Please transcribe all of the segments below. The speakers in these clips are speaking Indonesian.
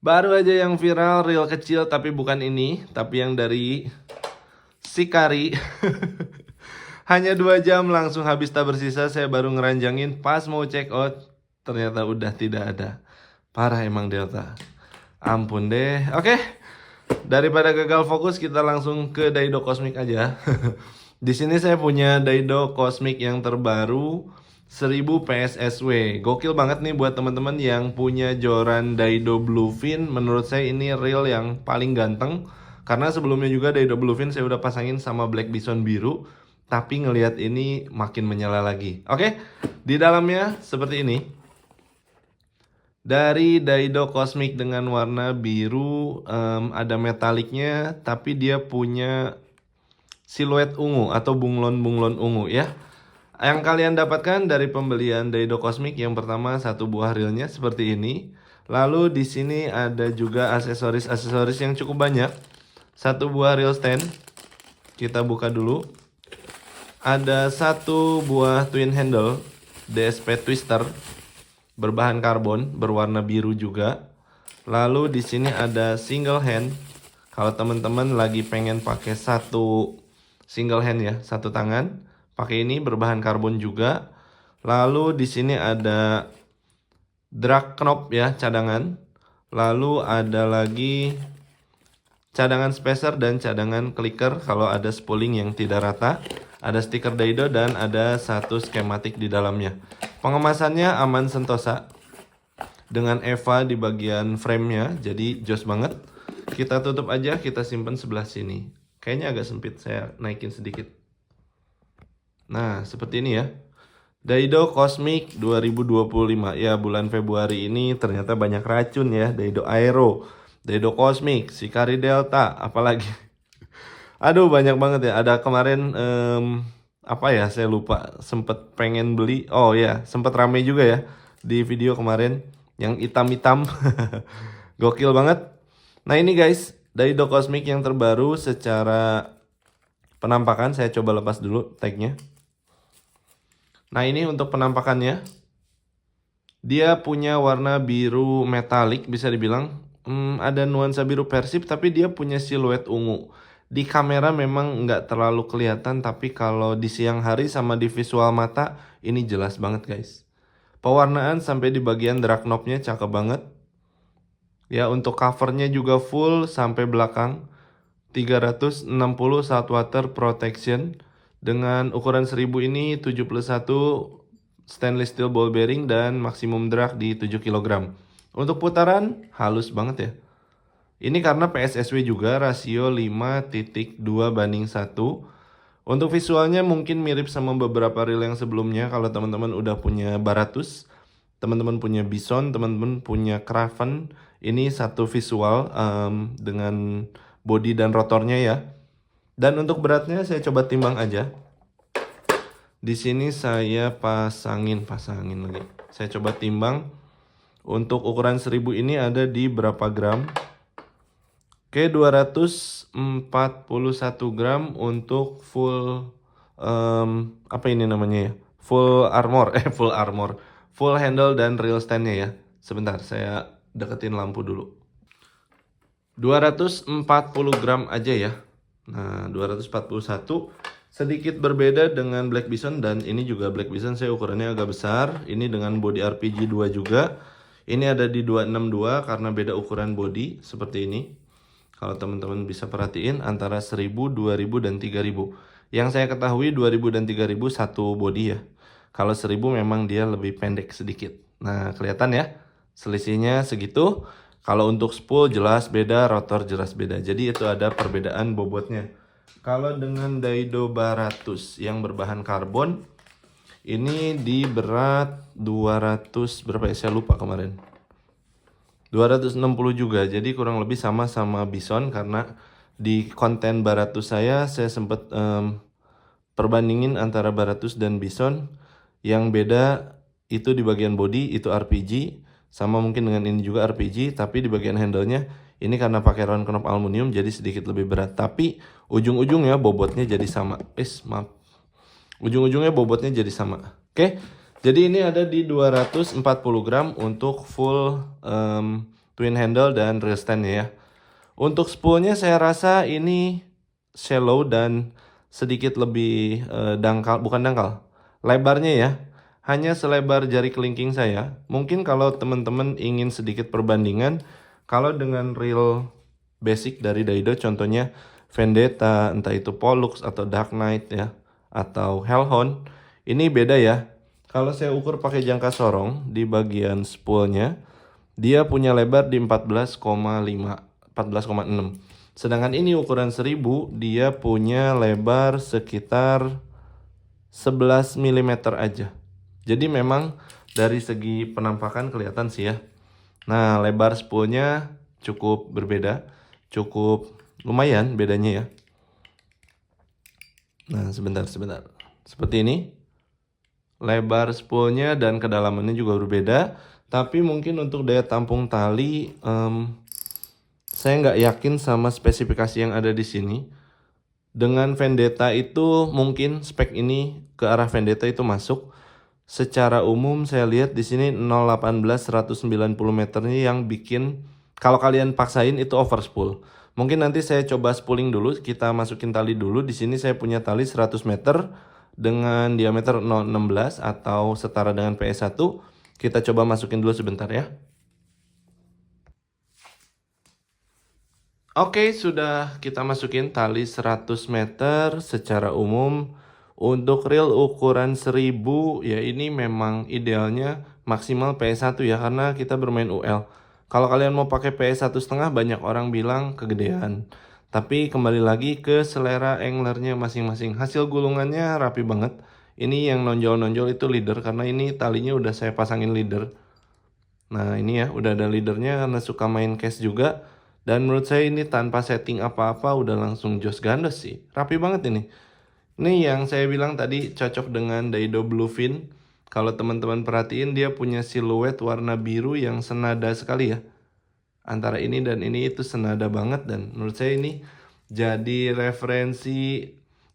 Baru aja yang viral, reel kecil tapi bukan ini, tapi yang dari Sikari. Hanya 2 jam langsung habis tak bersisa. Saya baru ngeranjangin pas mau check out, ternyata udah tidak ada. Parah emang Delta. Ampun deh. Oke, daripada gagal fokus kita langsung ke Daido Cosmic aja. Di sini saya punya Daido Cosmic yang terbaru 1000 PSSW. Gokil banget nih buat teman-teman yang punya joran Daido Bluefin. Menurut saya ini reel yang paling ganteng. Karena sebelumnya juga Daido Bluefin saya udah pasangin sama Black Bison biru. Tapi ngelihat ini makin menyala lagi. Oke, di dalamnya seperti ini. Dari Daido Cosmic dengan warna biru, ada metaliknya, tapi dia punya siluet ungu atau bunglon-bunglon ungu ya. Yang kalian dapatkan dari pembelian Daido Cosmic yang pertama satu buah reelnya seperti ini. Lalu di sini ada juga aksesoris-aksesoris yang cukup banyak. Satu buah reel stand. Kita buka dulu. Ada satu buah twin handle DSP Twister berbahan karbon berwarna biru juga. Lalu di sini ada single hand. Kalau teman-teman lagi pengen pakai satu single hand ya, satu tangan, pakai ini berbahan karbon juga. Lalu di sini ada drag knob ya, cadangan. Lalu ada lagi cadangan spacer dan cadangan clicker kalau ada spooling yang tidak rata. Ada stiker Daido dan ada satu skematik di dalamnya. Pengemasannya aman sentosa dengan Eva di bagian framenya, jadi jos banget. Kita tutup aja, kita simpan sebelah sini. Kayaknya agak sempit, saya naikin sedikit. Nah, seperti ini ya. Daido Cosmic 2025. Ya, bulan Februari ini ternyata banyak racun ya. Daido Aero, Daido Cosmic, Sikari Delta, apalagi. Aduh, banyak banget ya. Ada kemarin apa ya? Saya lupa. Sempet pengen beli. Oh ya, sempet rame juga ya di video kemarin yang hitam-hitam. Gokil banget. Nah, ini guys, Daido Cosmic yang terbaru secara penampakan. Saya coba lepas dulu tagnya. Nah, ini untuk penampakannya. Dia punya warna biru metalik, bisa dibilang. Ada nuansa biru persib, tapi dia punya siluet ungu. Di kamera memang nggak terlalu kelihatan, tapi kalau di siang hari sama di visual mata, ini jelas banget guys. Pewarnaan sampai di bagian drag knobnya cakep banget. Ya, untuk covernya juga full sampai belakang. 360 saltwater protection. Dengan ukuran 1000 ini 71 stainless steel ball bearing dan maksimum drag di 7 kg. Untuk putaran halus banget ya. Ini karena PSSW juga rasio 5:2:1. Untuk visualnya mungkin mirip sama beberapa reel yang sebelumnya. Kalau teman-teman udah punya Baratus, teman-teman punya Bison, teman-teman punya Craven, ini satu visual dengan body dan rotornya ya. Dan untuk beratnya saya coba timbang aja. Di sini saya pasangin lagi. Saya coba timbang. Untuk ukuran 1000 ini ada di berapa gram? Oke, 241 gram untuk full apa ini namanya ya? Full armor, full armor. Full handle dan reel standnya ya. Sebentar, saya deketin lampu dulu. 240 gram aja ya. Nah, 241 sedikit berbeda dengan Black Bison, dan ini juga Black Bison saya ukurannya agak besar. Ini dengan body RPG 2 juga. Ini ada di 262 karena beda ukuran body seperti ini. Kalau teman-teman bisa perhatiin antara 1000, 2000 dan 3000. Yang saya ketahui 2000 dan 3000 satu body ya. Kalau 1000 memang dia lebih pendek sedikit. Nah, kelihatan ya selisihnya segitu. Kalau untuk spool jelas beda, rotor jelas beda. Jadi itu ada perbedaan bobotnya. Kalau dengan Daido Baratus yang berbahan karbon, ini di berat 200 berapa ya? Saya lupa kemarin. 260 juga. Jadi kurang lebih sama Bison, karena di konten Baratus saya sempat perbandingin antara Baratus dan Bison. Yang beda itu di bagian body itu RPG. Sama mungkin dengan ini juga RPG, tapi di bagian handle-nya ini karena pakai round knob aluminium jadi sedikit lebih berat. Tapi ujung-ujungnya bobotnya jadi sama. Maaf. Ujung-ujungnya bobotnya jadi sama. Oke. Jadi ini ada di 240 gram untuk full twin handle dan rear stand ya. Untuk spoolnya saya rasa ini shallow dan sedikit lebih dangkal, bukan dangkal, lebarnya ya. Hanya selebar jari kelingking saya. Mungkin kalau teman-teman ingin sedikit perbandingan, kalau dengan reel basic dari Daido, contohnya Vendetta, entah itu Pollux atau Dark Knight ya, atau Hellhound, ini beda ya. Kalau saya ukur pakai jangka sorong di bagian spoolnya, dia punya lebar di 14,5, 14,6. Sedangkan ini ukuran 1000, dia punya lebar sekitar 11 mm aja. Jadi memang dari segi penampakan kelihatan sih ya. Nah, lebar spoolnya cukup berbeda, cukup lumayan bedanya ya. Nah, sebentar. Seperti ini. Lebar spoolnya dan kedalamannya juga berbeda. Tapi mungkin untuk daya tampung tali, saya nggak yakin sama spesifikasi yang ada di sini. Dengan Vendetta itu mungkin spek ini ke arah Vendetta itu masuk. Secara umum saya lihat di sini 018 190 meternya yang bikin kalau kalian paksain itu overspool. Mungkin nanti saya coba spooling dulu, kita masukin tali dulu. Di sini saya punya tali 100 meter dengan diameter 016 atau setara dengan PS1. Kita coba masukin dulu sebentar ya. Oke, sudah kita masukin tali 100 meter secara umum. Untuk reel ukuran 1000 ya ini memang idealnya maksimal PS1 ya, karena kita bermain UL. Kalau kalian mau pakai PS1,5 banyak orang bilang kegedean. Tapi kembali lagi ke selera anglernya masing-masing. Hasil gulungannya rapi banget. Ini yang nonjol-nonjol itu leader, karena ini talinya udah saya pasangin leader. Nah ini ya udah ada leadernya karena suka main cast juga. Dan menurut saya ini tanpa setting apa-apa udah langsung jos gandos sih. Rapi banget ini. Ini yang saya bilang tadi cocok dengan Daido Bluefin. Kalau teman-teman perhatiin dia punya siluet warna biru yang senada sekali ya. Antara ini dan ini itu senada banget, dan menurut saya ini jadi referensi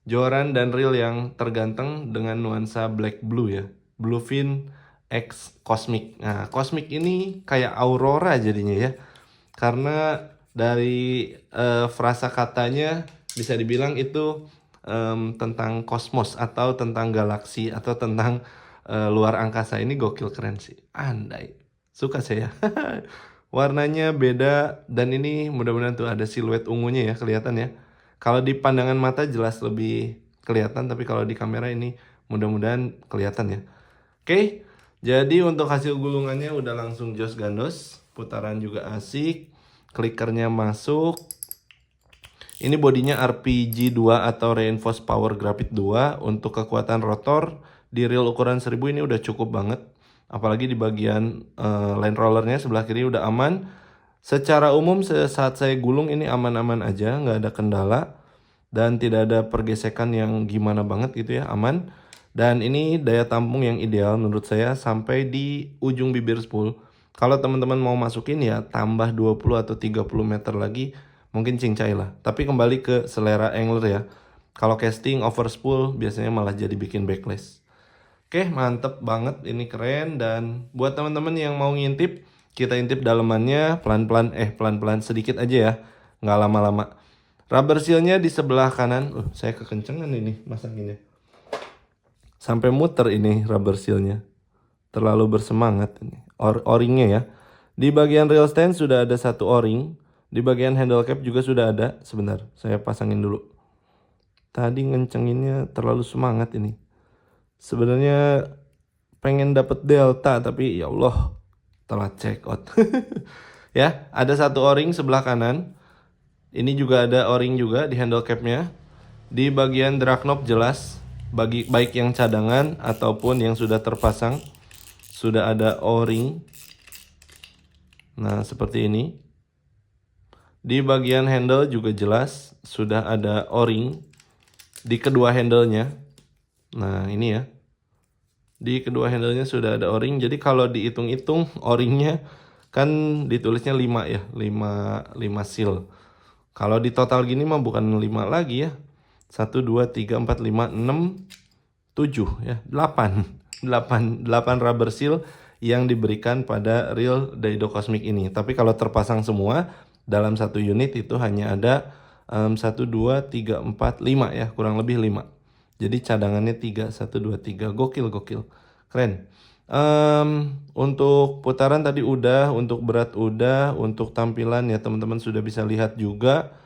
joran dan reel yang terganteng dengan nuansa black blue ya. Bluefin X Cosmic. Nah, Cosmic ini kayak Aurora jadinya ya. Karena dari frasa katanya bisa dibilang itu tentang kosmos atau tentang galaksi atau tentang luar angkasa. Ini gokil, keren sih. Andai. Suka saya. Warnanya beda dan ini mudah-mudahan tuh ada siluet ungunya ya, kelihatan ya. Kalau di pandangan mata jelas lebih kelihatan, tapi kalau di kamera ini mudah-mudahan kelihatan ya. Oke, jadi untuk hasil gulungannya udah langsung jos gandos. Putaran juga asik. Klikernya masuk. Ini bodinya RPG 2 atau Reinforced Power Graphite 2. Untuk kekuatan rotor di reel ukuran 1000 ini udah cukup banget. Apalagi di bagian line rollernya sebelah kiri udah aman. Secara umum saat saya gulung ini aman-aman aja, nggak ada kendala. Dan tidak ada pergesekan yang gimana banget gitu ya, aman. Dan ini daya tampung yang ideal menurut saya sampai di ujung bibir spool. Kalau teman-teman mau masukin ya tambah 20 atau 30 meter lagi, mungkin cincai lah. Tapi kembali ke selera angler ya. Kalau casting overspool biasanya malah jadi bikin backlash. Oke, mantep banget, ini keren. Dan buat teman-teman yang mau ngintip, kita intip dalemannya pelan-pelan sedikit aja ya, nggak lama-lama. Rubber sealnya di sebelah kanan. Saya kekencengan ini masakinnya. Sampai muter ini rubber sealnya. Terlalu bersemangat ini. O-ringnya ya. Di bagian reel stand sudah ada satu o-ring. Di bagian handle cap juga sudah ada. Sebentar, saya pasangin dulu. Tadi ngencenginnya terlalu semangat ini. Sebenarnya pengen dapet delta, tapi ya Allah telat check out. Ya, ada satu o-ring sebelah kanan. Ini juga ada o-ring juga di handle capnya. Di bagian drag knob jelas, baik yang cadangan ataupun yang sudah terpasang, sudah ada o-ring. Nah, seperti ini. Di bagian handle juga jelas sudah ada o-ring di kedua handlenya. Nah, ini ya. Di kedua handlenya sudah ada o-ring. Jadi kalau dihitung-hitung o-ringnya kan ditulisnya 5 ya, 5 seal. Kalau di total gini mah bukan 5 lagi ya. 1 2 3 4 5 6 7 ya, 8 rubber seal yang diberikan pada real Daido Cosmic ini. Tapi kalau terpasang semua dalam satu unit itu hanya ada 1, 2, 3, 4, 5 ya, kurang lebih 5. Jadi cadangannya 3, 1, 2, 3. Gokil, gokil. Keren. Untuk putaran tadi udah, untuk berat udah, untuk tampilan ya teman-teman sudah bisa lihat juga.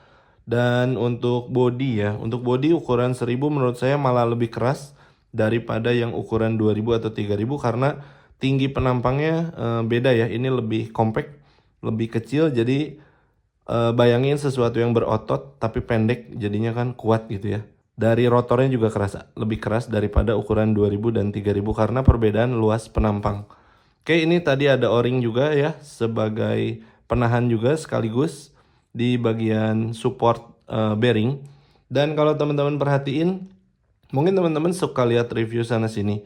Dan untuk body ya, untuk body ukuran 1000 menurut saya malah lebih keras daripada yang ukuran 2000 atau 3000 karena tinggi penampangnya beda ya. Ini lebih compact, lebih kecil, jadi bayangin sesuatu yang berotot tapi pendek jadinya kan kuat gitu ya. Dari rotornya juga lebih keras daripada ukuran 2000 dan 3000 karena perbedaan luas penampang. Oke, ini tadi ada o-ring juga ya sebagai penahan juga sekaligus di bagian support bearing. Dan kalau teman-teman perhatiin, mungkin teman-teman suka lihat review sana sini.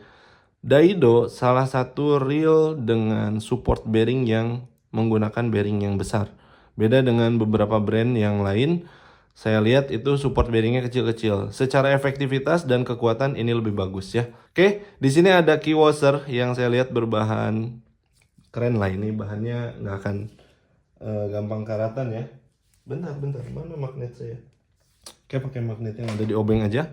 Daido salah satu reel dengan support bearing yang menggunakan bearing yang besar. Beda dengan beberapa brand yang lain, saya lihat itu support bearingnya kecil-kecil. Secara efektivitas dan kekuatan ini lebih bagus ya. Oke, di sini ada key washer yang saya lihat berbahan keren lah. Ini bahannya nggak akan gampang karatan ya. Bentar, mana magnet saya? Oke, pakai magnet yang ada di obeng aja.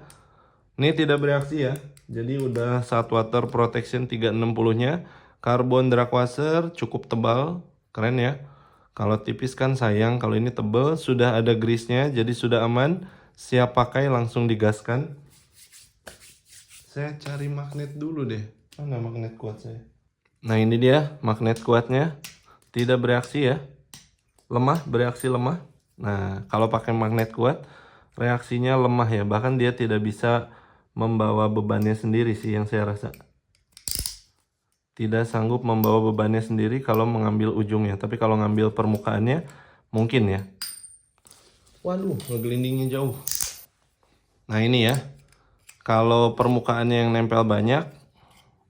Ini tidak bereaksi ya. Jadi udah Saltwater Protection 360-nya. Karbon drag washer cukup tebal, keren ya. Kalau tipis kan sayang, kalau ini tebal, sudah ada grease-nya, jadi sudah aman. Siap pakai, langsung digaskan. Saya cari magnet dulu deh. Mana magnet kuat saya? Nah ini dia magnet kuatnya. Tidak bereaksi ya. Lemah, bereaksi lemah. Nah kalau pakai magnet kuat, reaksinya lemah ya. Bahkan dia tidak bisa membawa bebannya sendiri sih yang saya rasa. Tidak sanggup membawa bebannya sendiri kalau mengambil ujungnya. Tapi kalau ngambil permukaannya mungkin ya. Waduh, ngegelindingnya jauh. Nah ini ya. Kalau permukaannya yang nempel banyak,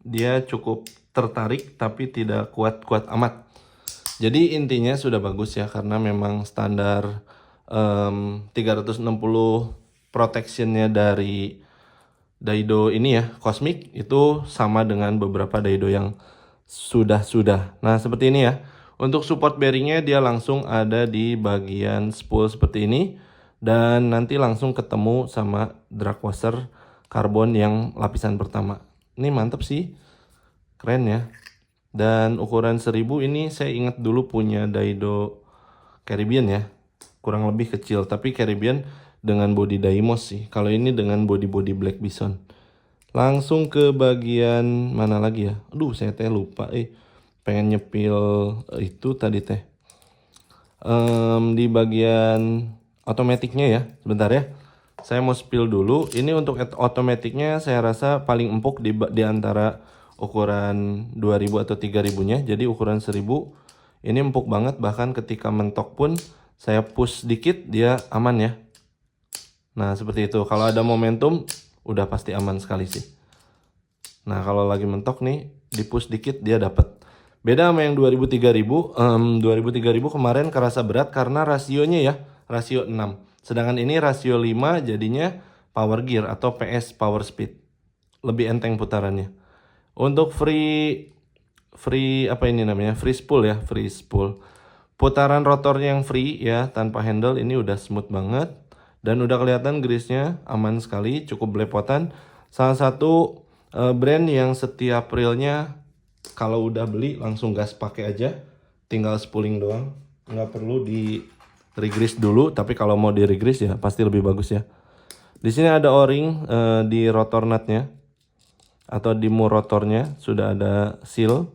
dia cukup tertarik tapi tidak kuat-kuat amat. Jadi intinya sudah bagus ya. Karena memang standar 360 protectionnya dari Daido ini ya, Cosmic itu sama dengan beberapa Daido yang sudah. Nah seperti ini ya. Untuk support bearingnya dia langsung ada di bagian spool seperti ini. Dan nanti langsung ketemu sama drag washer karbon yang lapisan pertama. Ini mantep sih, keren ya. Dan ukuran 1000 ini saya ingat dulu punya Daido Caribbean ya. Kurang lebih kecil, tapi Caribbean dengan body Daimos sih. Kalau ini dengan body Black Bison. Langsung ke bagian mana lagi ya? Aduh, saya lupa. Pengen nyepil itu tadi teh. Di bagian otomatiknya ya. Sebentar ya. Saya mau spill dulu. Ini untuk otomatiknya saya rasa paling empuk di antara ukuran 2000 atau 3000-nya. Jadi ukuran 1000 ini empuk banget. Bahkan ketika mentok pun saya push sedikit dia aman ya. Nah seperti itu, kalau ada momentum udah pasti aman sekali sih. Nah kalau lagi mentok nih, di push dikit dia dapat. Beda sama yang 2000-3000, 2000-3000 kemarin kerasa berat karena rasionya ya, rasio 6. Sedangkan ini rasio 5 jadinya power gear atau PS power speed. Lebih enteng putarannya. Untuk free apa ini namanya? Free spool ya, free spool. Putaran rotornya yang free ya, tanpa handle ini udah smooth banget. Dan udah kelihatan grease-nya aman sekali, cukup belepotan. Salah satu brand yang setiap reelnya kalau udah beli langsung gas pakai aja. Tinggal spooling doang. Nggak perlu di regrease dulu, tapi kalau mau di regrease ya pasti lebih bagus ya. Di sini ada o-ring di rotor nutnya atau di mur rotornya sudah ada seal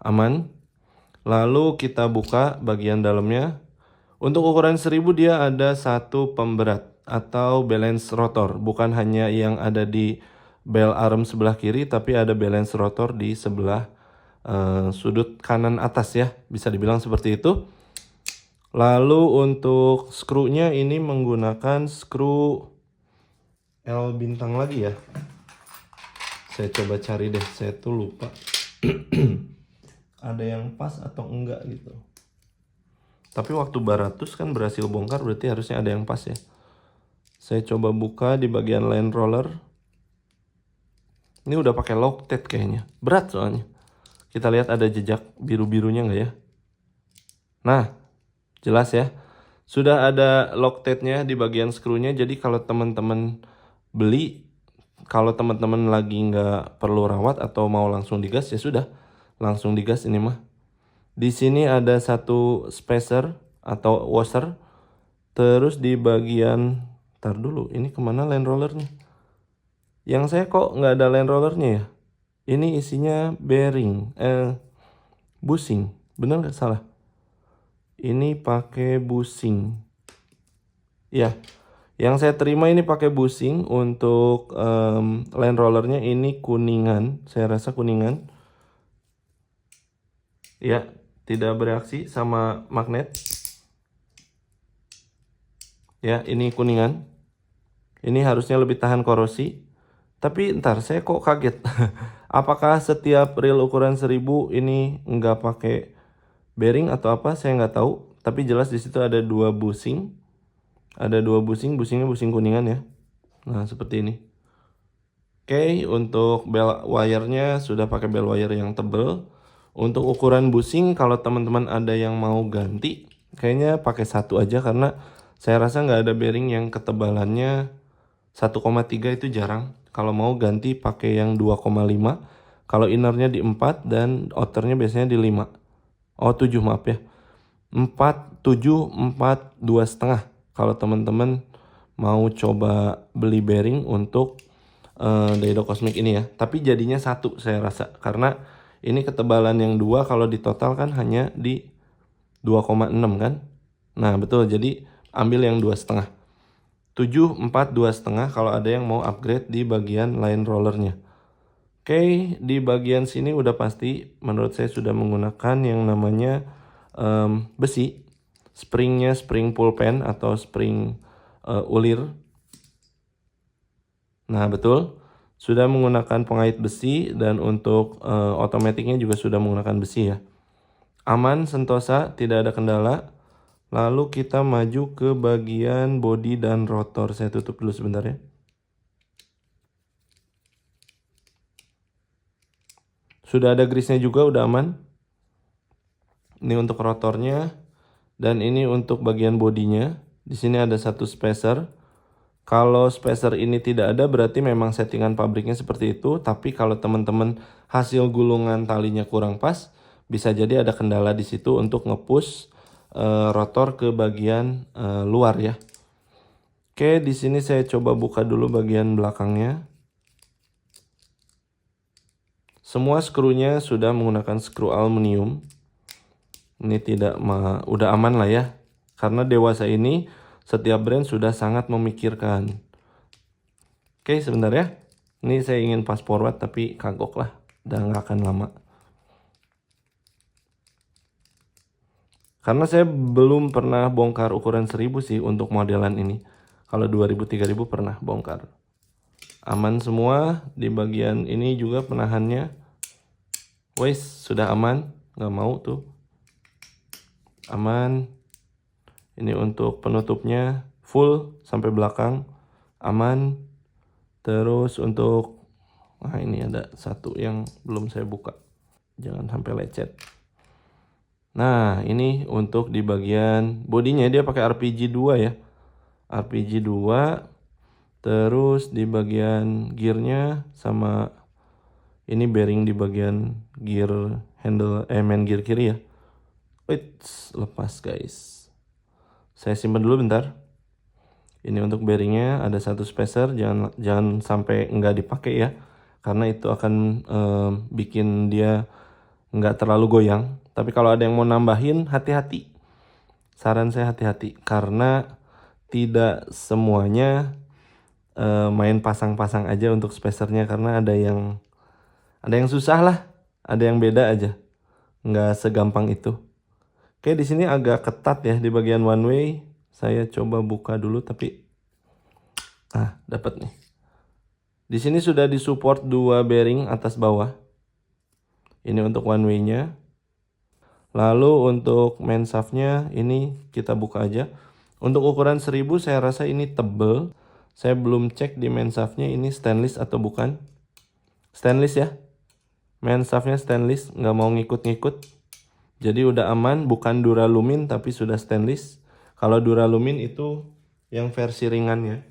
aman. Lalu kita buka bagian dalamnya. Untuk ukuran 1000 dia ada satu pemberat atau balance rotor. Bukan hanya yang ada di bell arm sebelah kiri, tapi ada balance rotor di sebelah sudut kanan atas ya. Bisa dibilang seperti itu. Lalu untuk skrunya ini menggunakan skru L bintang lagi ya. Saya coba cari deh, saya tuh lupa. Ada yang pas atau enggak gitu. Tapi waktu Baratus kan berhasil bongkar, berarti harusnya ada yang pas ya. Saya coba buka di bagian line roller. Ini udah pakai Loctite kayaknya. Berat soalnya. Kita lihat ada jejak biru-birunya nggak ya? Nah, jelas ya. Sudah ada Loctite-nya di bagian skrunya. Jadi kalau teman-teman beli, kalau teman-teman lagi nggak perlu rawat atau mau langsung digas, ya sudah langsung digas ini mah. Di sini ada satu spacer atau washer. Terus di bagian, ntar dulu, ini kemana land rollernya? Yang saya kok nggak ada land rollernya ya? Ini isinya bearing, bushing, bener nggak salah? Ini pakai bushing. Ya, yang saya terima ini pakai bushing. Untuk land rollernya ini kuningan, saya rasa kuningan. Ya, tidak bereaksi sama magnet. Ya, ini kuningan. Ini harusnya lebih tahan korosi. Tapi ntar saya kok kaget. Apakah setiap reel ukuran 1000 ini nggak pakai bearing atau apa? Saya nggak tahu. Tapi jelas di situ ada dua bushing. Ada dua bushing, bushingnya bushing kuningan ya. Nah, seperti ini. Oke, untuk bell wire-nya sudah pakai bell wire yang tebel. Untuk ukuran bushing, kalau teman-teman ada yang mau ganti, kayaknya pakai satu aja karena saya rasa nggak ada bearing yang ketebalannya 1,3 itu jarang. Kalau mau ganti pakai yang 2,5. Kalau innernya di 4 dan outernya biasanya di 5. Oh 7 maaf ya. 4, 7, 4, 2,5. Kalau teman-teman mau coba beli bearing untuk Daido Cosmic ini ya. Tapi jadinya satu saya rasa. Karena ini ketebalan yang 2 kalau ditotal kan hanya di 2,6 kan. Nah betul, jadi ambil yang 2,5. 7, 4, 2,5 kalau ada yang mau upgrade di bagian line rollernya. Oke, di bagian sini udah pasti menurut saya sudah menggunakan yang namanya besi. Springnya spring pull pen atau spring ulir. Nah betul, sudah menggunakan pengait besi dan untuk otomatiknya juga sudah menggunakan besi ya. Aman, sentosa, tidak ada kendala. Lalu kita maju ke bagian bodi dan rotor. Saya tutup dulu sebentar ya. Sudah ada grease-nya juga, udah aman. Ini untuk rotornya. Dan ini untuk bagian bodinya. Di sini ada satu spacer. Kalau spacer ini tidak ada berarti memang settingan pabriknya seperti itu. Tapi kalau teman-teman hasil gulungan talinya kurang pas, bisa jadi ada kendala di situ untuk nge-push rotor ke bagian luar ya. Oke, di sini saya coba buka dulu bagian belakangnya. Semua skrunya sudah menggunakan skru aluminium. Ini udah aman lah ya. Karena dewasa ini setiap brand sudah sangat memikirkan. Oke, sebentar ya. Ini saya ingin fast forward tapi kagok lah. Udah nggak akan lama. Karena saya belum pernah bongkar ukuran 1000 sih untuk modelan ini. Kalau 2000 3000 pernah bongkar. Aman semua. Di bagian ini juga penahannya. Wes, sudah aman. Nggak mau tuh. Aman. Ini untuk penutupnya full sampai belakang. Aman. Terus untuk ini ada satu yang belum saya buka. Jangan sampai lecet. Nah, ini untuk di bagian bodinya dia pakai RPG 2 ya. RPG 2. Terus di bagian gearnya sama ini bearing di bagian gear handle main gear kiri ya. Wait, lepas guys. Saya simpan dulu bentar. Ini untuk bearingnya ada satu spacer, jangan sampai nggak dipakai ya. Karena itu akan bikin dia nggak terlalu goyang. Tapi kalau ada yang mau nambahin, hati-hati. Saran saya hati-hati. Karena tidak semuanya main pasang-pasang aja untuk spacernya. Karena ada yang susah lah. Ada yang beda aja. Nggak segampang itu. Oke, di sini agak ketat ya di bagian one way. Saya coba buka dulu tapi dapat nih. Di sini sudah disupport 2 bearing atas bawah. Ini untuk one way-nya. Lalu untuk main shaft-nya ini kita buka aja. Untuk ukuran 1000 saya rasa ini tebel. Saya belum cek di main shaft-nya ini stainless atau bukan. Stainless ya. main shaftnya stainless, nggak mau ngikut-ngikut. Jadi udah aman, bukan duralumin tapi sudah stainless. Kalau duralumin itu yang versi ringannya.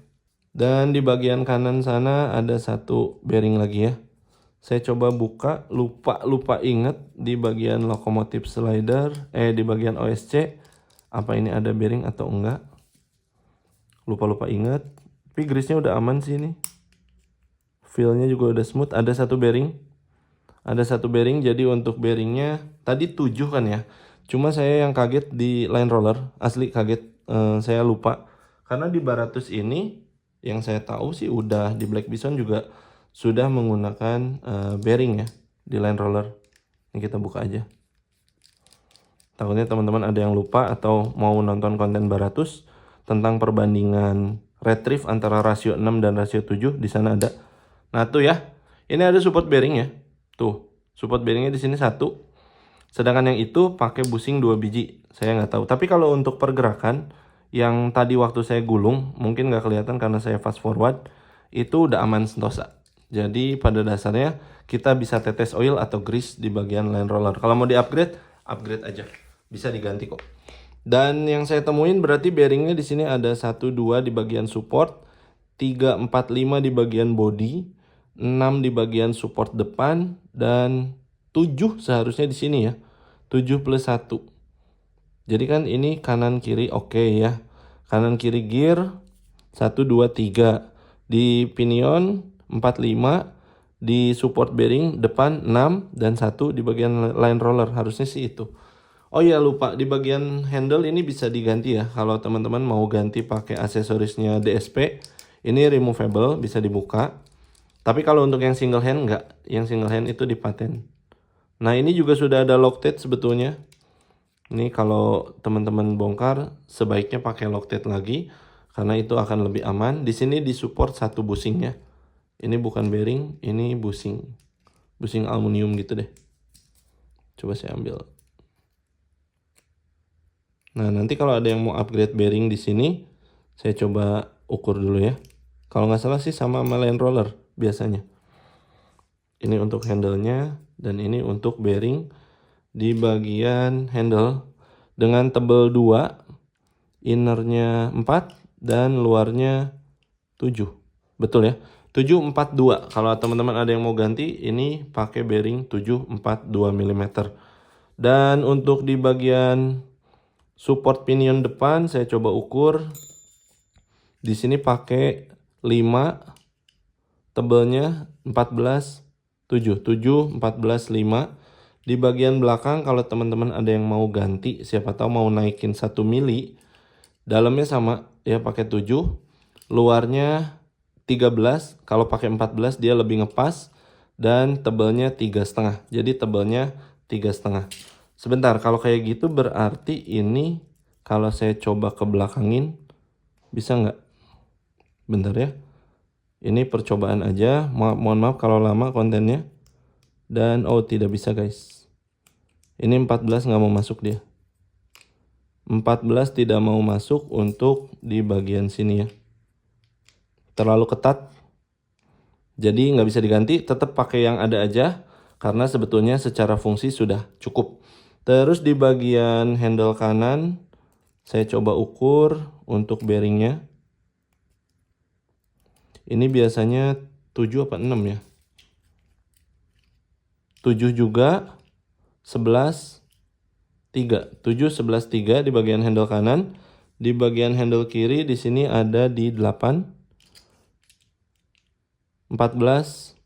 Dan di bagian kanan sana ada satu bearing lagi ya. Saya coba buka, lupa inget di bagian lokomotif slider, di bagian OSC, apa ini ada bearing atau enggak. Lupa inget, tapi grease-nya udah aman sih ini. Feel-nya juga udah smooth, ada satu bearing. Ada satu bearing, jadi untuk bearingnya tadi 7 kan ya. Cuma saya yang kaget di line roller, asli kaget, saya lupa. Karena di Baratus ini yang saya tahu sih udah di Black Bison juga sudah menggunakan bearing ya di line roller. Ini kita buka aja. Takutnya teman-teman ada yang lupa atau mau nonton konten Baratus tentang perbandingan retrieve antara rasio 6 dan rasio 7, di sana ada. Nah tuh ya, ini ada support bearing ya. Tuh, support bearingnya di sini 1. Sedangkan yang itu pakai bushing 2 biji. Saya nggak tahu. Tapi kalau untuk pergerakan yang tadi waktu saya gulung, mungkin nggak kelihatan karena saya fast forward, itu udah aman sentosa. Jadi pada dasarnya kita bisa tetes oil atau grease di bagian line roller. Kalau mau di-upgrade, upgrade aja. Bisa diganti kok. Dan yang saya temuin berarti bearingnya di sini ada 1, 2 di bagian support, 3, 4, 5 di bagian body, 6 di bagian support depan, dan 7 seharusnya di sini ya. 7 plus 1. Jadi kan ini kanan kiri oke ya. Kanan kiri gear 1, 2, 3. Di pinion 4, 5. Di support bearing depan 6 dan 1 di bagian line roller. Harusnya sih itu. Oh iya lupa, di bagian handle ini bisa diganti ya. Kalau teman-teman mau ganti pakai aksesorisnya DSP, ini removable, bisa dibuka. Tapi kalau untuk yang single hand enggak, yang single hand itu dipaten. Nah ini juga sudah ada Loctite sebetulnya. Ini kalau teman-teman bongkar sebaiknya pakai Loctite lagi karena itu akan lebih aman. Di sini disupport 1 bushingnya. Ini bukan bearing, ini bushing. Bushing aluminium gitu deh. Coba saya ambil. Nah nanti kalau ada yang mau upgrade bearing di sini, saya coba ukur dulu ya. Kalau nggak salah sih sama line roller biasanya. Ini untuk handle-nya dan ini untuk bearing di bagian handle dengan tebal 2, innernya 4 dan luarnya 7. Betul ya? 742. Kalau teman-teman ada yang mau ganti, ini pakai bearing 742 mm. Dan untuk di bagian support pinion depan saya coba ukur. Di sini pakai 5, tebelnya 14, 7, 14, 5. Di bagian belakang kalau teman-teman ada yang mau ganti, siapa tahu mau naikin 1 mili, dalamnya sama ya pakai 7, luarnya 13, kalau pakai 14 dia lebih ngepas, dan tebelnya 3,5. Jadi tebelnya 3,5. Sebentar, kalau kayak gitu berarti ini kalau saya coba ke belakangin bisa nggak? Bentar ya. Ini percobaan aja, mohon maaf kalau lama kontennya. Dan oh tidak bisa guys. Ini 14 nggak mau masuk dia. 14 tidak mau masuk untuk di bagian sini ya. Terlalu ketat. Jadi nggak bisa diganti, tetap pakai yang ada aja. Karena sebetulnya secara fungsi sudah cukup. Terus di bagian handle kanan, saya coba ukur untuk bearingnya. Ini biasanya 7 apa 6 ya? 7 juga, 11, 3. 7, 11, 3 di bagian handle kanan. Di bagian handle kiri di sini ada di 8, 14,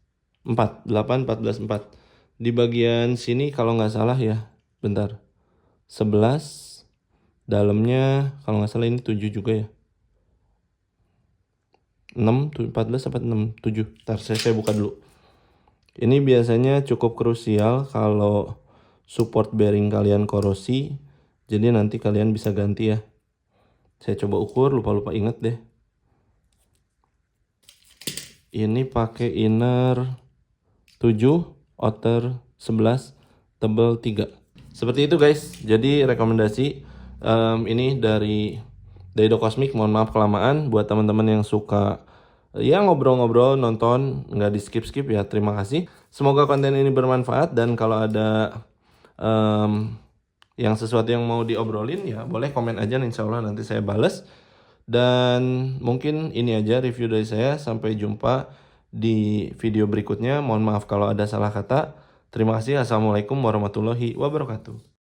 4. 8, 14, 4. Di bagian sini kalau nggak salah ya, bentar. 11, dalamnya kalau nggak salah ini 7 juga ya. 6, 14 apa 6, 7. Ntar saya buka dulu. Ini biasanya cukup krusial kalau support bearing kalian korosi. Jadi nanti kalian bisa ganti ya. Saya coba ukur, lupa inget deh. Ini pakai inner 7, outer 11, tebal 3. Seperti itu guys. Jadi rekomendasi ini dari Daido Cosmic. Mohon maaf kelamaan buat teman-teman yang suka ya ngobrol-ngobrol, nonton, nggak di skip ya, terima kasih. Semoga konten ini bermanfaat, dan kalau ada yang sesuatu yang mau diobrolin ya boleh komen aja, insya Allah nanti saya bales. Dan mungkin ini aja review dari saya. Sampai jumpa di video berikutnya. Mohon maaf kalau ada salah kata. Terima kasih. Assalamualaikum warahmatullahi wabarakatuh.